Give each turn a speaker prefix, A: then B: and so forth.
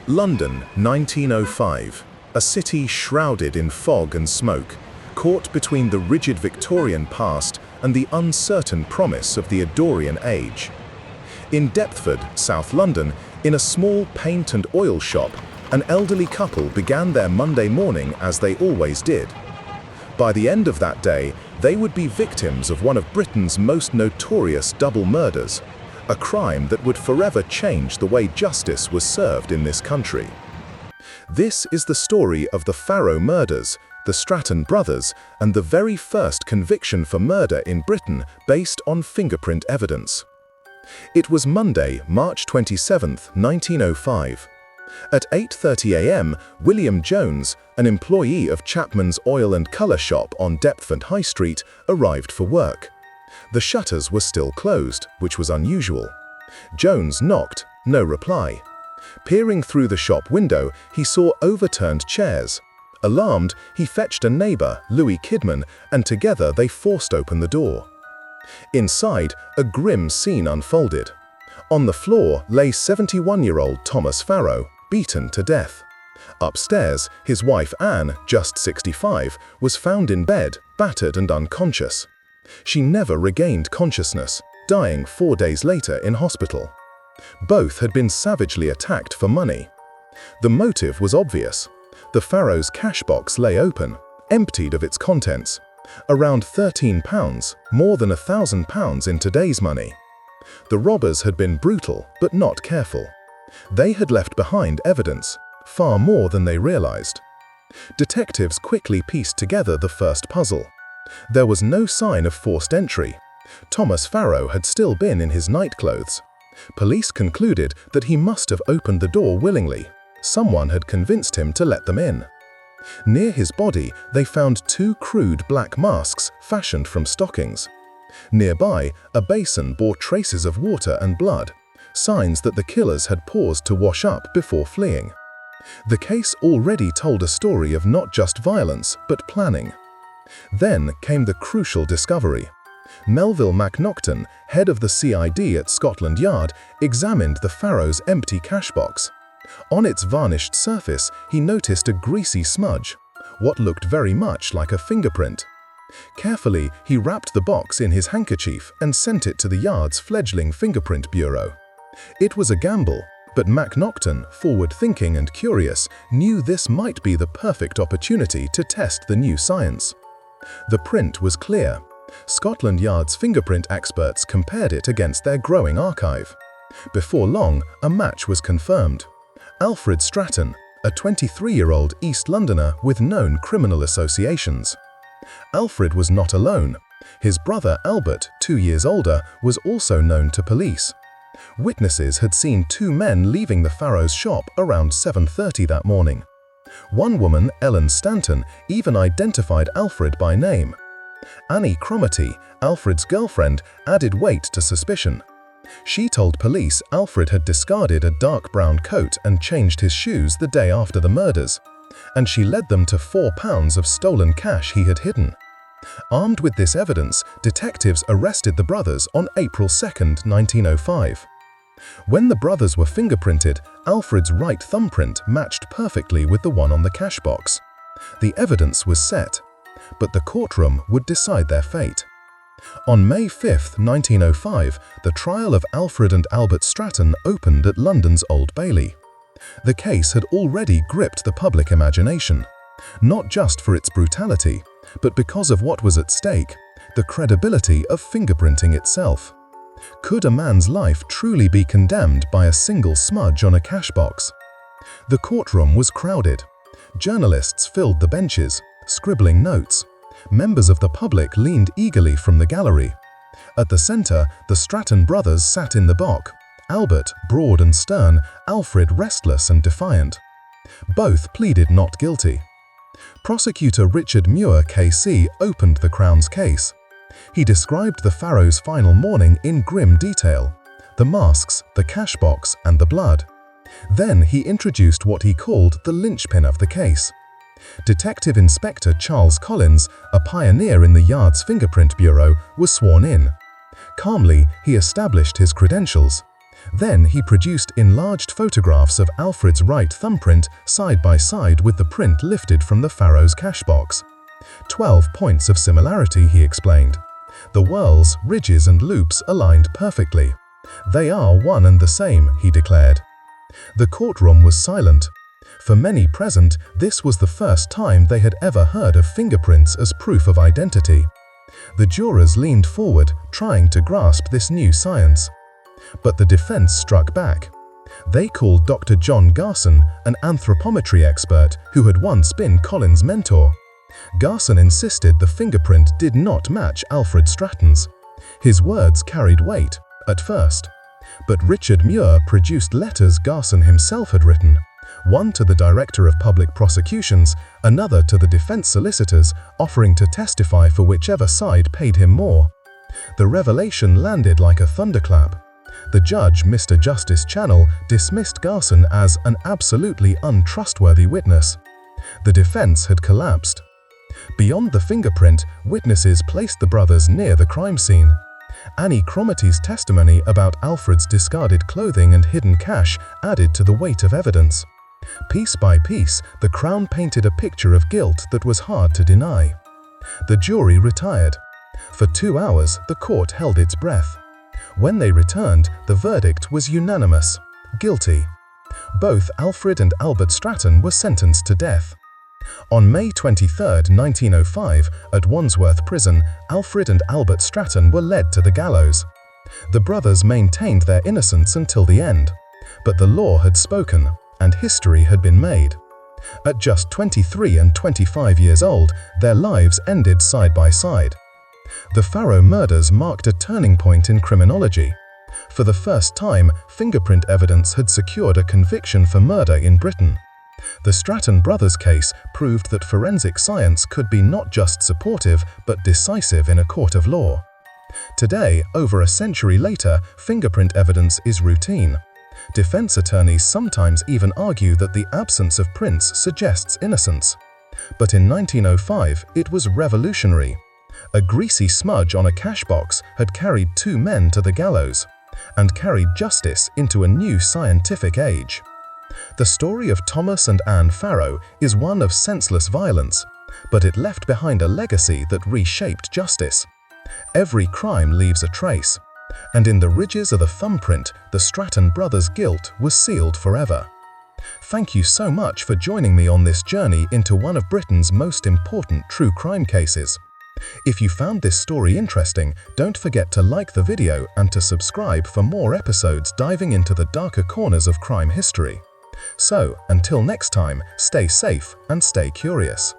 A: London, 1905. A city shrouded in fog and smoke, caught between the rigid Victorian past and the uncertain promise of the Edorian age. In Deptford, South London, in a small paint and oil shop, an elderly couple began their Monday morning as they always did. By the end of that day, they would be victims of one of Britain's most notorious double murders, a crime that would forever change the way justice was served in this country. This is the story of the Farrow murders, the Stratton brothers, and the very first conviction for murder in Britain based on fingerprint evidence. It was Monday, March 27, 1905. At 8:30 a.m., William Jones, an employee of Chapman's Oil and Colour Shop on Deptford High Street, arrived for work. The shutters were still closed, which was unusual. Jones knocked, no reply. Peering through the shop window, he saw overturned chairs. Alarmed, he fetched a neighbour, Louis Kidman, and together they forced open the door. Inside, a grim scene unfolded. On the floor lay 71-year-old Thomas Farrow, beaten to death. Upstairs, his wife Anne, just 65, was found in bed, battered and unconscious. She never regained consciousness, dying 4 days later in hospital. Both had been savagely attacked for money. The motive was obvious. The Farrows' cash box lay open, emptied of its contents. Around £13, more than £1,000 in today's money. The robbers had been brutal, but not careful. They had left behind evidence, far more than they realized. Detectives quickly pieced together the first puzzle. There was no sign of forced entry. Thomas Farrow had still been in his nightclothes. Police concluded that he must have opened the door willingly. Someone had convinced him to let them in. Near his body, they found 2 crude black masks fashioned from stockings. Nearby, a basin bore traces of water and blood, signs that the killers had paused to wash up before fleeing. The case already told a story of not just violence, but planning. Then came the crucial discovery. Melville MacNaughton, head of the CID at Scotland Yard, examined the Farrows' empty cash box. On its varnished surface, he noticed a greasy smudge, what looked very much like a fingerprint. Carefully, he wrapped the box in his handkerchief and sent it to the Yard's fledgling fingerprint bureau. It was a gamble, but MacNaughton, forward-thinking and curious, knew this might be the perfect opportunity to test the new science. The print was clear. Scotland Yard's fingerprint experts compared it against their growing archive. Before long, a match was confirmed. Alfred Stratton, a 23-year-old East Londoner with known criminal associations. Alfred was not alone. His brother Albert, 2 years older, was also known to police. Witnesses had seen 2 men leaving the Farrows' shop around 7:30 that morning. One woman, Ellen Stanton, even identified Alfred by name. Annie Cromarty, Alfred's girlfriend, added weight to suspicion. She told police Alfred had discarded a dark brown coat and changed his shoes the day after the murders, and she led them to £4 of stolen cash he had hidden. Armed with this evidence, detectives arrested the brothers on April 2, 1905. When the brothers were fingerprinted, Alfred's right thumbprint matched perfectly with the one on the cash box. The evidence was set, but the courtroom would decide their fate. On May 5, 1905, the trial of Alfred and Albert Stratton opened at London's Old Bailey. The case had already gripped the public imagination, not just for its brutality, but because of what was at stake, the credibility of fingerprinting itself. Could a man's life truly be condemned by a single smudge on a cash box? The courtroom was crowded. Journalists filled the benches, scribbling notes. Members of the public leaned eagerly from the gallery. At the center, the Stratton brothers sat in the dock. Albert, broad and stern, Alfred restless and defiant. Both pleaded not guilty. Prosecutor Richard Muir KC opened the Crown's case. He described the Farrows' final morning in grim detail: the masks, the cash box, and the blood. Then he introduced what he called the linchpin of the case. Detective Inspector Charles Collins, a pioneer in the Yard's Fingerprint Bureau, was sworn in. Calmly, he established his credentials. Then he produced enlarged photographs of Alfred's right thumbprint side by side with the print lifted from the Farrow's cashbox. 12 points of similarity, he explained. The whorls, ridges and loops aligned perfectly. They are one and the same, he declared. The courtroom was silent. For many present, this was the first time they had ever heard of fingerprints as proof of identity. The jurors leaned forward, trying to grasp this new science. But the defense struck back. They called Dr. John Garson, an anthropometry expert who had once been Colin's mentor. Garson insisted the fingerprint did not match Alfred Stratton's. His words carried weight, at first. But Richard Muir produced letters Garson himself had written, one to the Director of Public Prosecutions, another to the defense solicitors, offering to testify for whichever side paid him more. The revelation landed like a thunderclap. The judge, Mr. Justice Channel, dismissed Garson as an absolutely untrustworthy witness. The defense had collapsed. Beyond the fingerprint, witnesses placed the brothers near the crime scene. Annie Cromarty's testimony about Alfred's discarded clothing and hidden cash added to the weight of evidence. Piece by piece, the Crown painted a picture of guilt that was hard to deny. The jury retired. For 2 hours, the court held its breath. When they returned, the verdict was unanimous: guilty. Both Alfred and Albert Stratton were sentenced to death. On May 23, 1905, at Wandsworth Prison, Alfred and Albert Stratton were led to the gallows. The brothers maintained their innocence until the end. But the law had spoken, and history had been made. At just 23 and 25 years old, their lives ended side by side. The Farrow murders marked a turning point in criminology. For the first time, fingerprint evidence had secured a conviction for murder in Britain. The Stratton brothers' case proved that forensic science could be not just supportive but decisive in a court of law. Today, over a century later, fingerprint evidence is routine. Defense attorneys sometimes even argue that the absence of prints suggests innocence. But in 1905, it was revolutionary. A greasy smudge on a cash box had carried 2 men to the gallows, and carried justice into a new scientific age. The story of Thomas and Anne Farrow is one of senseless violence, but it left behind a legacy that reshaped justice. Every crime leaves a trace, and in the ridges of the thumbprint, the Stratton brothers' guilt was sealed forever. Thank you so much for joining me on this journey into one of Britain's most important true crime cases. If you found this story interesting, don't forget to like the video and to subscribe for more episodes diving into the darker corners of crime history. So, until next time, stay safe and stay curious.